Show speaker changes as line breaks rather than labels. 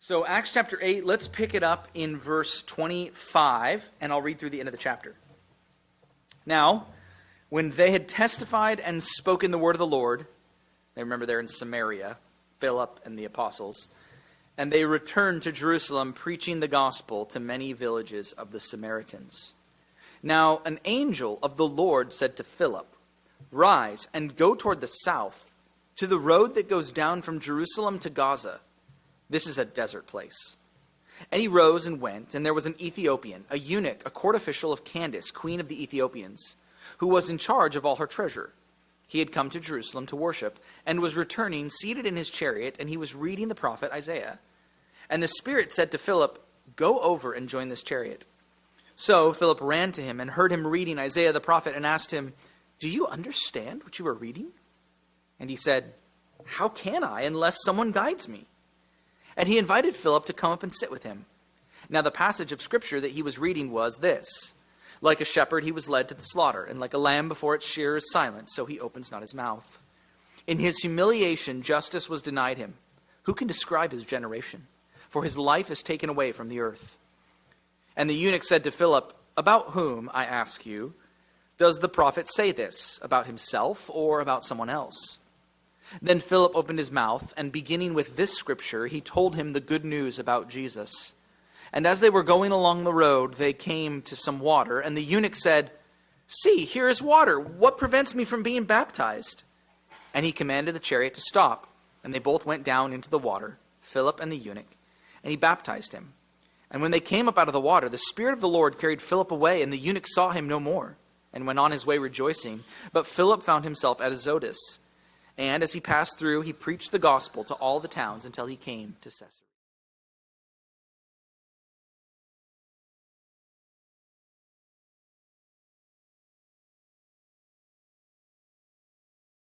So Acts chapter 8, let's pick it up in verse 25, and I'll read through the end of the chapter. Now, when they had testified and spoken the word of the Lord, they remember they're in Samaria, Philip and the apostles, and they returned to Jerusalem, preaching the gospel to many villages of the Samaritans. Now an angel of the Lord said to Philip, "Rise and go toward the south, to the road that goes down from Jerusalem to Gaza. This is a desert place." And he rose and went, and there was an Ethiopian, a eunuch, a court official of Candace, queen of the Ethiopians, who was in charge of all her treasure. He had come to Jerusalem to worship, and was returning, seated in his chariot, and he was reading the prophet Isaiah. And the Spirit said to Philip, "Go over and join this chariot." So Philip ran to him and heard him reading Isaiah the prophet, and asked him, "Do you understand what you are reading?" And he said, "How can I, unless someone guides me?" And he invited Philip to come up and sit with him. Now the passage of Scripture that he was reading was this: "Like a shepherd he was led to the slaughter, and like a lamb before its shearer is silent, so he opens not his mouth. In his humiliation justice was denied him. Who can describe his generation? For his life is taken away from the earth." And the eunuch said to Philip, "About whom, I ask you, does the prophet say this? About himself or about someone else?" Then Philip opened his mouth, and beginning with this scripture, he told him the good news about Jesus. And as they were going along the road, they came to some water, and the eunuch said, "See, here is water. What prevents me from being baptized?" And he commanded the chariot to stop, and they both went down into the water, Philip and the eunuch, and he baptized him. And when they came up out of the water, the Spirit of the Lord carried Philip away, and the eunuch saw him no more, and went on his way rejoicing. But Philip found himself at Azotus. And as he passed through, he preached the gospel to all the towns until he came to Caesarea.